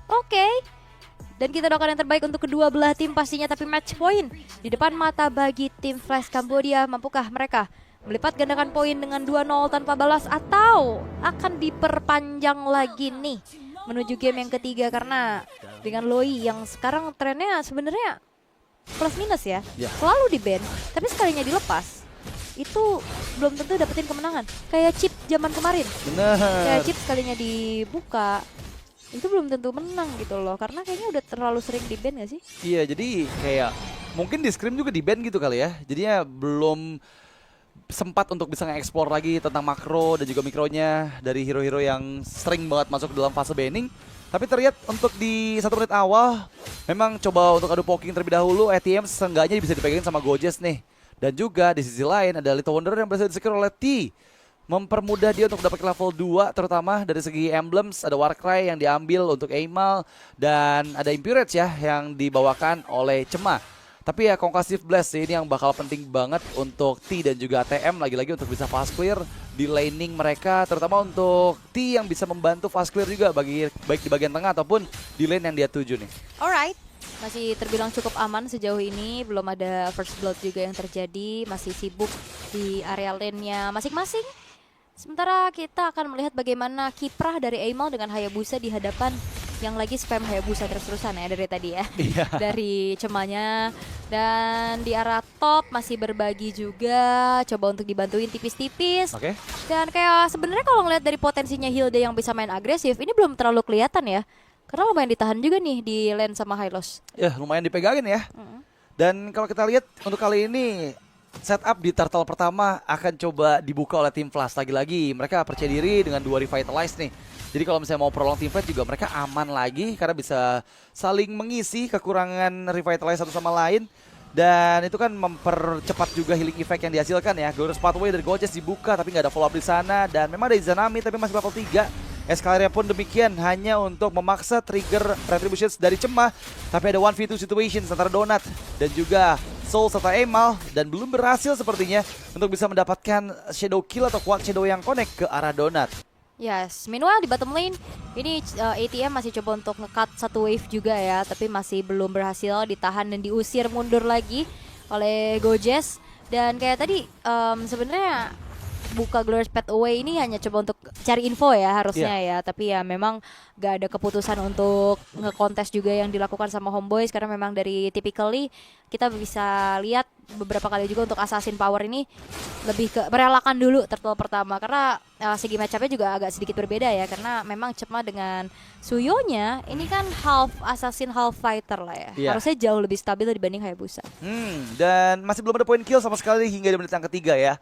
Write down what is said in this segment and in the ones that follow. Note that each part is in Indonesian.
Oke. Dan kita doakan yang terbaik untuk kedua belah tim pastinya, tapi match point di depan mata bagi tim Flash Kambodia. Mampukah mereka melipat gandakan poin dengan 2-0 tanpa balas, atau akan diperpanjang lagi nih menuju game yang ketiga? Karena dengan Loi yang sekarang trennya sebenarnya plus minus ya, selalu di ban, tapi sekalinya dilepas itu belum tentu dapetin kemenangan. Kayak chip zaman kemarin, kayak chip sekalinya dibuka itu belum tentu menang gitu loh, karena kayaknya udah terlalu sering di ban gak sih? Iya, jadi kayak mungkin di Scrim juga di ban gitu kali ya. Jadinya belum sempat untuk bisa nge-explore lagi tentang makro dan juga mikronya dari hero-hero yang sering banget masuk dalam fase banning. Tapi terlihat untuk di 1 menit awal memang coba untuk adu poking terlebih dahulu. ATM seenggaknya bisa dipegangin sama Gojes nih. Dan juga di sisi lain ada Little Wonder yang berhasil di-secure oleh T, mempermudah dia untuk dapat level 2, terutama dari segi emblems. Ada Warcry yang diambil untuk Aimal, dan ada Impurage ya yang dibawakan oleh Cema. Tapi ya Concussive Blast ini yang bakal penting banget untuk T dan juga ATM lagi-lagi untuk bisa fast clear di laning mereka, terutama untuk T yang bisa membantu fast clear juga baik di bagian tengah ataupun di lane yang dia tuju nih. Alright, masih terbilang cukup aman sejauh ini, belum ada first blood juga yang terjadi, masih sibuk di area lane-nya masing-masing. Sementara kita akan melihat bagaimana kiprah dari Aimal dengan Hayabusa di hadapan yang lagi spam Hayabusa terus-terusan ya dari tadi ya. Dari Cemanya. Dan di arah top masih berbagi juga, coba untuk dibantuin tipis-tipis. Dan kayak sebenarnya kalau ngeliat dari potensinya Hilde yang bisa main agresif, ini belum terlalu kelihatan ya. Karena lumayan ditahan juga nih di lane sama Hylos. Ya lumayan dipegangin ya. Dan kalau kita lihat untuk kali ini setup di turtle pertama akan coba dibuka oleh tim Flash. Lagi-lagi mereka percaya diri dengan 2 revitalize nih. Jadi kalau misalnya mau prolong team fight juga mereka aman lagi karena bisa saling mengisi kekurangan revitalize satu sama lain. Dan itu kan mempercepat juga healing effect yang dihasilkan ya. Glorious Pathway dari Gojes dibuka tapi nggak ada follow up di sana. Dan memang ada Izanami tapi masih level 3. Escalarnya pun demikian, hanya untuk memaksa trigger Retributions dari Cema. Tapi ada 1v2 situation antara Donut dan juga Soul serta Aimal, dan belum berhasil sepertinya untuk bisa mendapatkan shadow kill atau quad shadow yang connect ke arah Donut. Yes, meanwhile di bottom lane ini ATM masih coba untuk nge-cut satu wave juga ya, tapi masih belum berhasil, ditahan dan diusir mundur lagi oleh Gojes. Dan kayak tadi sebenarnya buka Glorious Pathway ini hanya coba untuk cari info ya harusnya ya, tapi ya memang gak ada keputusan untuk nge-contest juga yang dilakukan sama Homeboys, karena memang dari typically kita bisa lihat beberapa kali juga untuk Assassin Power ini lebih ke merelakan dulu turtle pertama, karena segi match-up-nya juga agak sedikit berbeda ya, karena memang Cema dengan Suyonya ini kan half assassin half fighter lah ya, harusnya jauh lebih stabil dibanding Hayabusa. Dan masih belum ada point kill sama sekali hingga di menit yang ketiga ya.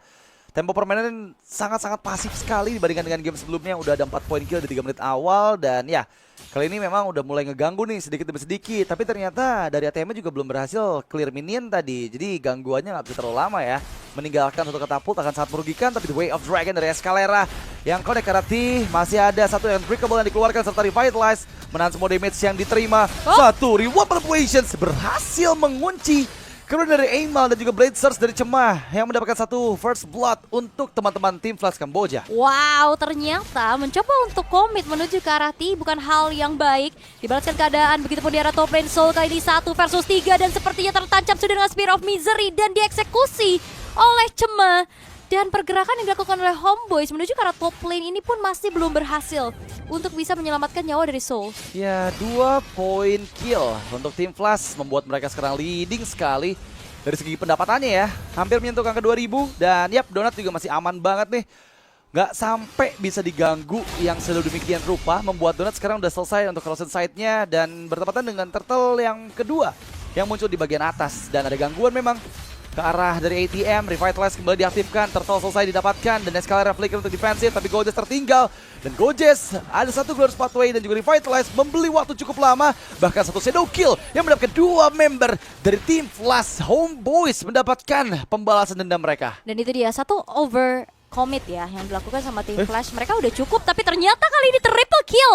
Tempo permainan sangat-sangat pasif sekali dibandingkan dengan game sebelumnya. Udah ada 4 point kill di 3 menit awal. Dan ya kali ini memang udah mulai ngeganggu nih sedikit demi sedikit. Tapi ternyata dari ATM juga belum berhasil clear minion tadi. Jadi gangguannya gak bisa terlalu lama ya. Meninggalkan satu katapult akan sangat merugikan. Tapi The Way of Dragon dari Escalera yang connect ke arah T. Masih ada satu yang Unbreakable yang dikeluarkan serta Revitalize. Menahan semua damage yang diterima. Satu Reward Manipulations berhasil mengunci kemudian dari Aimal dan juga Blade Surge dari Cema yang mendapatkan satu first blood untuk teman-teman tim Flash Kamboja. Wow, ternyata mencoba untuk komit menuju ke arah T bukan hal yang baik. Dibalaskan keadaan, begitupun di arah top lane. Soul kali ini 1 versus 3 dan sepertinya tertancap sudah dengan Spear of Misery dan dieksekusi oleh Cema. Dan pergerakan yang dilakukan oleh Homeboys menuju ke arah top lane ini pun masih belum berhasil untuk bisa menyelamatkan nyawa dari Soul. Ya, 2 point kill untuk tim Flash membuat mereka sekarang leading sekali dari segi pendapatannya ya. Hampir menyentuh angka 2000 dan yap, Donut juga masih aman banget nih. Nggak sampai bisa diganggu yang sedemikian rupa, membuat Donut sekarang udah selesai untuk crossing side-nya dan bertepatan dengan turtle yang kedua yang muncul di bagian atas. Dan ada gangguan memang ke arah dari ATM, Revitalize kembali diaktifkan, turtle selesai didapatkan, dan Escalera flicker untuk defensif, tapi Gojes tertinggal. Dan Gojes ada satu Glorious Pathway dan juga Revitalize membeli waktu cukup lama, bahkan satu shadow kill yang mendapatkan 2 member dari tim Flash. Homeboys mendapatkan pembalasan dendam mereka. Dan itu dia, satu over commit ya yang dilakukan sama tim Flash. Mereka udah cukup, tapi ternyata kali ini triple kill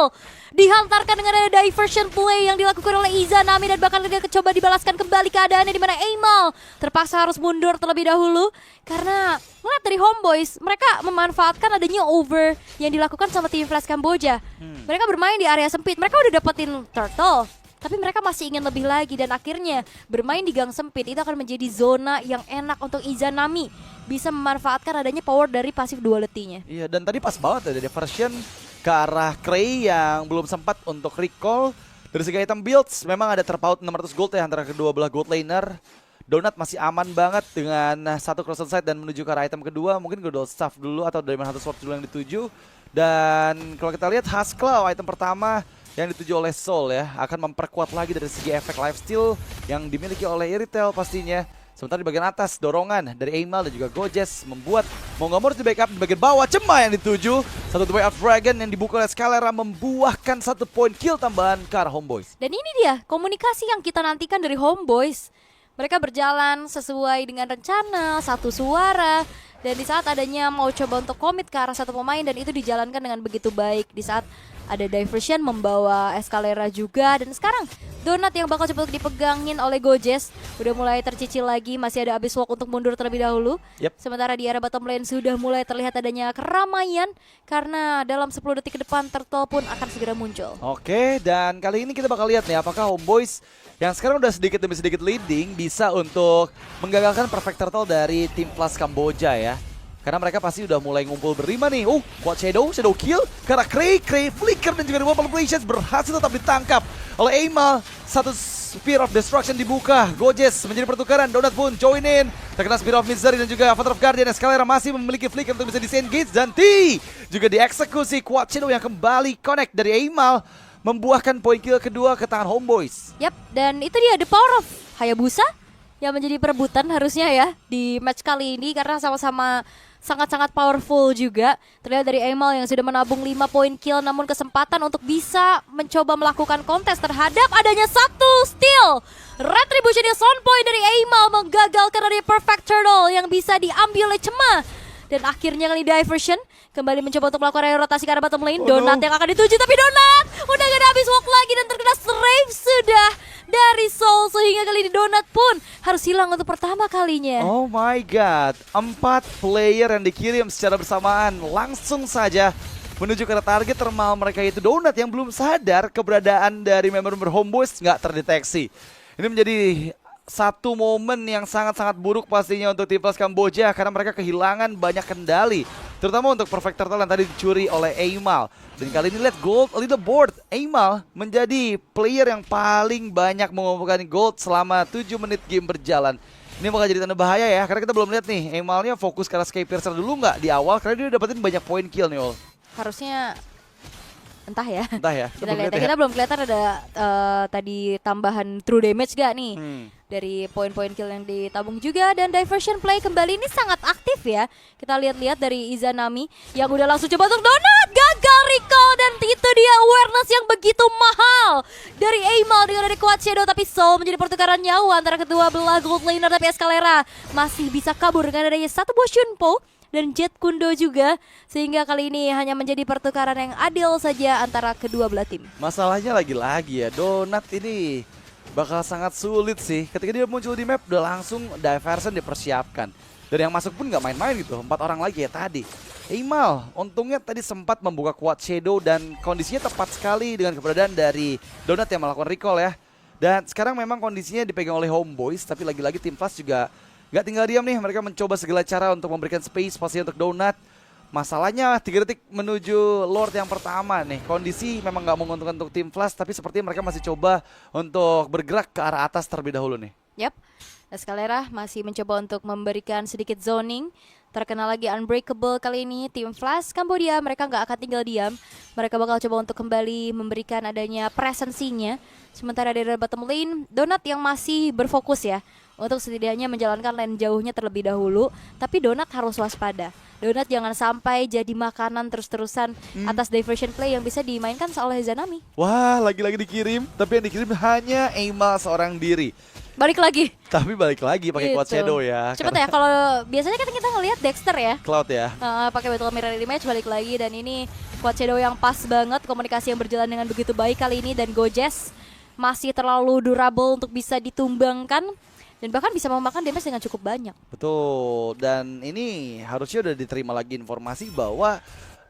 dihantarkan dengan ada diversion play yang dilakukan oleh Izanami, dan bahkan dia coba dibalaskan kembali keadaannya di mana Aimal terpaksa harus mundur terlebih dahulu karena melihat dari Homeboys mereka memanfaatkan adanya over yang dilakukan sama tim Flash Kamboja. Mereka bermain di area sempit, mereka udah dapetin turtle, tapi mereka masih ingin lebih lagi, dan akhirnya bermain di gang sempit itu akan menjadi zona yang enak untuk Izanami bisa memanfaatkan adanya power dari pasif duality-nya. Iya, dan tadi pas banget ya diversion ke arah Cray yang belum sempat untuk recall. Dari segi item builds memang ada terpaut 600 gold ya antara kedua belah gold laner. Donut masih aman banget dengan satu cross side dan menuju ke arah item kedua. Mungkin Gold Staff dulu atau Diamond Hunter Sword dulu yang dituju. Dan kalau kita lihat Haskell item pertama yang dituju oleh Soul ya akan memperkuat lagi dari segi efek lifesteal yang dimiliki oleh Iritel pastinya. Sementara di bagian atas dorongan dari Aimal dan juga Gojes membuat mau nggak mau di backup di bagian bawah Cema yang dituju. Satu way of Dragon yang dibuka oleh Scalera membuahkan 1 point kill tambahan ke arah Homeboys. Dan ini dia komunikasi yang kita nantikan dari Homeboys. Mereka berjalan sesuai dengan rencana, satu suara. Dan di saat adanya mau coba untuk komit ke arah satu pemain dan itu dijalankan dengan begitu baik. Di saat ada diversion membawa Escalera juga. Dan sekarang Donut yang bakal coba dipegangin oleh Gojes udah mulai tercicil lagi. Masih ada Abyss Walk untuk mundur terlebih dahulu. Sementara di area bottom lane sudah mulai terlihat adanya keramaian. Karena dalam 10 detik ke depan Turtle pun akan segera muncul. Oke, dan kali ini kita bakal lihat nih apakah Homeboys yang sekarang udah sedikit demi sedikit leading bisa untuk menggagalkan perfect turtle dari tim Plus Kamboja ya. Karena mereka pasti udah mulai ngumpul berlima nih. Quad Shadow kill karena Cray Flicker dan juga Removal Operations berhasil tetap ditangkap oleh Aimal. Satu Spear of Destruction dibuka. Gojes menjadi pertukaran. Donut pun join in. Terkena Spear of Misery dan juga Avatar of Guardian. Escalera masih memiliki Flicker untuk bisa disengage dan juga dieksekusi. Quad Shadow yang kembali connect dari Aimal membuahkan poin kill kedua ke tangan Homeboys. Dan itu dia the power of Hayabusa yang menjadi perebutan harusnya ya di match kali ini karena sama-sama sangat-sangat powerful juga. Terlihat dari Aimal yang sudah menabung 5 poin kill namun kesempatan untuk bisa mencoba melakukan kontes terhadap adanya satu steal. Retribution yang on point dari Aimal menggagalkan dari Perfect Turtle yang bisa diambil oleh Cema. Dan akhirnya kali diversion kembali mencoba untuk melakukan rotasi ke arah bottom lane. Donut yang akan dituju tapi Donut udah gak ada habis walk lagi dan terkena strafe sudah dari Soul sehingga kali ini Donut pun harus hilang untuk pertama kalinya. Oh my god, 4 player yang dikirim secara bersamaan langsung saja menuju ke target termal mereka itu Donut yang belum sadar keberadaan dari member-member Homeboys nggak terdeteksi. Ini menjadi satu momen yang sangat-sangat buruk pastinya untuk tim Plus Kamboja karena mereka kehilangan banyak kendali. Terutama untuk Perfect Turtle yang tadi dicuri oleh Aimal. Dan kali ini lihat gold leaderboard. Aimal menjadi player yang paling banyak mengumpulkan gold selama 7 menit game berjalan. Ini bakal jadi tanda bahaya ya karena kita belum lihat nih Aimalnya fokus ke arah Skypiercer dulu nggak di awal karena dia dapetin banyak poin kill nih Ol. Harusnya entah ya. Kita lihat kita belum kelihatan ada tadi tambahan true damage gak nih dari poin-poin kill yang ditabung juga. Dan diversion play kembali ini sangat aktif ya. Kita lihat-lihat dari Izanami yang udah langsung coba untuk Donut, gagal recall dan itu dia awareness yang begitu mahal dari Aimal dengan dari Quad Shadow. Tapi Soul menjadi pertukaran nyawa antara kedua belah gold laner, tapi Escalera masih bisa kabur dengan adanya satu buah Shunpo dan Jet Kundo juga, sehingga kali ini hanya menjadi pertukaran yang adil saja antara kedua belah tim. Masalahnya lagi-lagi ya, Donut ini bakal sangat sulit sih. Ketika dia muncul di map udah langsung diversion dipersiapkan. Dan yang masuk pun nggak main-main gitu, 4 orang lagi ya tadi. Aimal untungnya tadi sempat membuka Quad Shadow dan kondisinya tepat sekali dengan keberadaan dari Donut yang melakukan recall ya. Dan sekarang memang kondisinya dipegang oleh Homeboys, tapi lagi-lagi tim Plus juga gak tinggal diam nih, mereka mencoba segala cara untuk memberikan space pasti untuk Donut. Masalahnya 3 detik menuju Lord yang pertama nih. Kondisi memang gak menguntungkan untuk tim Flash, tapi sepertinya mereka masih coba untuk bergerak ke arah atas terlebih dahulu nih. Escalera masih mencoba untuk memberikan sedikit zoning. Terkena lagi Unbreakable kali ini tim Flash Kamboja, mereka gak akan tinggal diam. Mereka bakal coba untuk kembali memberikan adanya presensinya. Sementara dari bottom lane, Donut yang masih berfokus ya untuk setidaknya menjalankan lane jauhnya terlebih dahulu. Tapi Donut harus waspada. Donut jangan sampai jadi makanan terus-terusan atas diversion play yang bisa dimainkan oleh Izanami. Wah, lagi-lagi dikirim, tapi yang dikirim hanya Aimal seorang diri. Balik lagi. Tapi balik lagi pakai Cloud Gitu. Shadow ya. Cepet ya, kalau biasanya kan kita ngelihat Dexter ya. Cloud ya. Pakai Battle Mirror Image balik lagi, dan ini Quad Shadow yang pas banget, komunikasi yang berjalan dengan begitu baik kali ini, dan Gojes masih terlalu durable untuk bisa ditumbangkan dan bahkan bisa memakan damage dengan cukup banyak. Betul. Dan ini harusnya udah diterima lagi informasi bahwa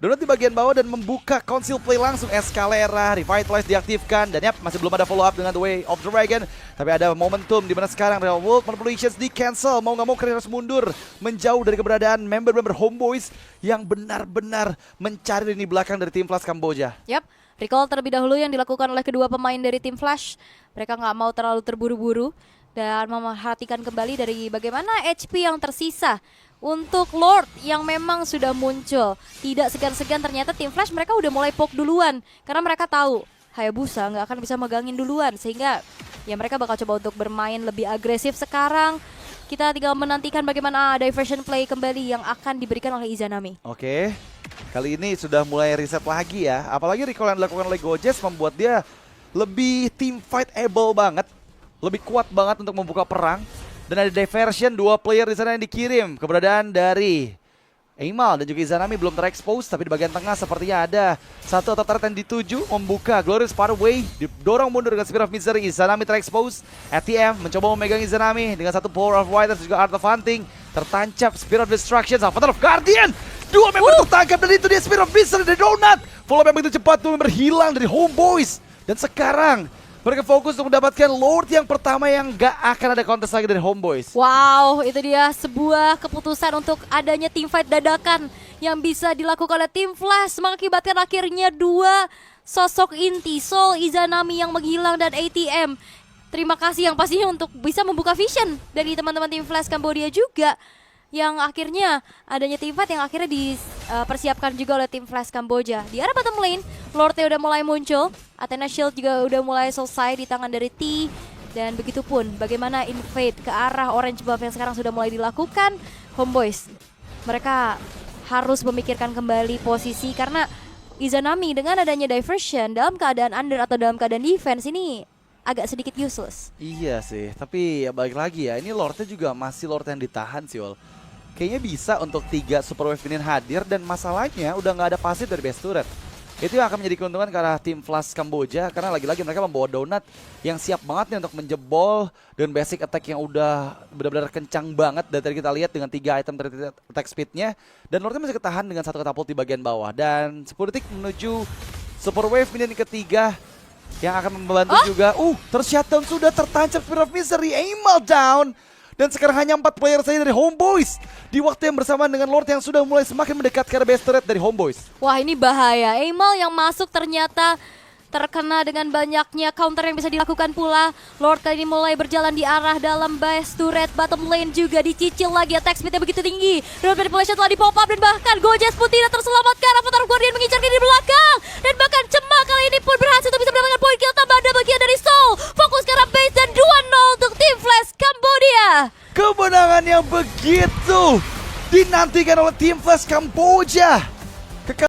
Donut di bagian bawah dan membuka Conceal Play langsung. Escalera, Revitalize diaktifkan. Dan masih belum ada follow up dengan The Way of the Dragon. Tapi ada momentum di mana sekarang Real World Manipulations di cancel. Mau nggak mau kalian harus mundur, menjauh dari keberadaan member-member Homeboys yang benar-benar mencari lini belakang dari tim Flash Kamboja. Yap, recall terlebih dahulu yang dilakukan oleh kedua pemain dari tim Flash. Mereka nggak mau terlalu terburu-buru dan memperhatikan kembali dari bagaimana HP yang tersisa untuk Lord yang memang sudah muncul. Tidak segan-segan ternyata tim Flash mereka udah mulai poke duluan, karena mereka tahu Hayabusa nggak akan bisa megangin duluan, sehingga ya mereka bakal coba untuk bermain lebih agresif sekarang. Kita tinggal menantikan bagaimana diversion play kembali yang akan diberikan oleh Izanami. Oke, kali ini sudah mulai reset lagi ya. Apalagi recall yang dilakukan oleh Gojes membuat dia lebih team fight able banget, lebih kuat banget untuk membuka perang. Dan ada diversion, 2 player di sana yang dikirim. Keberadaan dari Aimal dan juga Izanami belum terekspos, tapi di bagian tengah sepertinya ada satu atau turret yang dituju membuka Glorious Pathway, didorong mundur dengan Spear of Misery. Izanami terekspos, ATM mencoba memegang Izanami dengan satu Power of Wither dan juga Art of Hunting. Tertancap Spear of Destruction, Avatar of Guardian. 2 member tertangkap dan itu dia Spear of Misery dari Donut. Follow yang begitu cepat, 2 member hilang dari Homeboys. Dan sekarang mereka fokus untuk mendapatkan Lord yang pertama yang gak akan ada contest lagi dari Homeboys. Wow, itu dia sebuah keputusan untuk adanya teamfight dadakan yang bisa dilakukan oleh tim Flash, mengakibatkan akhirnya 2 sosok inti, Soul, Izanami yang menghilang, dan ATM. Terima kasih yang pastinya untuk bisa membuka vision dari teman-teman tim Flash Kambodia juga, yang akhirnya adanya teamfight yang akhirnya dipersiapkan juga oleh tim Flash Kamboja. Di arah bottom lane, Lordnya udah mulai muncul, Athena Shield juga udah mulai selesai di tangan dari T. Dan begitupun bagaimana invade ke arah orange buff yang sekarang sudah mulai dilakukan. Homeboys, mereka harus memikirkan kembali posisi, karena Izanami dengan adanya diversion dalam keadaan under atau dalam keadaan defense ini agak sedikit useless. Iya sih, tapi ya balik lagi ya, ini Lordnya juga masih Lord yang ditahan sih, Ol. Kayaknya bisa untuk 3 Super Wave minion hadir, dan masalahnya udah nggak ada pasif dari base turret. Itu yang akan menjadi keuntungan ke arah tim Flash Kamboja, karena lagi-lagi mereka membawa Donut yang siap banget nih untuk menjebol dengan basic attack yang udah benar-benar kencang banget. Dan tadi kita lihat dengan 3 item dari attack speednya, dan Lordnya masih ketahan dengan 1 katapult di bagian bawah. Dan 10 detik menuju Super Wave minion ketiga yang akan membantu juga. Tershutdown sudah, tertancap Spear of Misery, Aimal down. Dan sekarang hanya 4 player saja dari Homeboys di waktu yang bersamaan dengan Lord yang sudah mulai semakin mendekat ke arah base turret dari Homeboys. Wah, ini bahaya. Aimal yang masuk ternyata terkena dengan banyaknya counter yang bisa dilakukan pula. Lord kali ini mulai berjalan di arah dalam base turret. Bottom lane juga dicicil lagi, attack speednya begitu tinggi. Road manipulation telah di pop up, dan bahkan Gojes pun tidak terselamatkan. Avatar Guardian mengincar di belakang, dan bahkan Cemak kali ini pun berhasil untuk bisa mendapatkan poin kill tambahan dan bagian dari Soul. Fokus ke arah base, dan 2-0 untuk tim Flash Kambodia. Kemenangan yang begitu dinantikan oleh tim Flash Kamboja.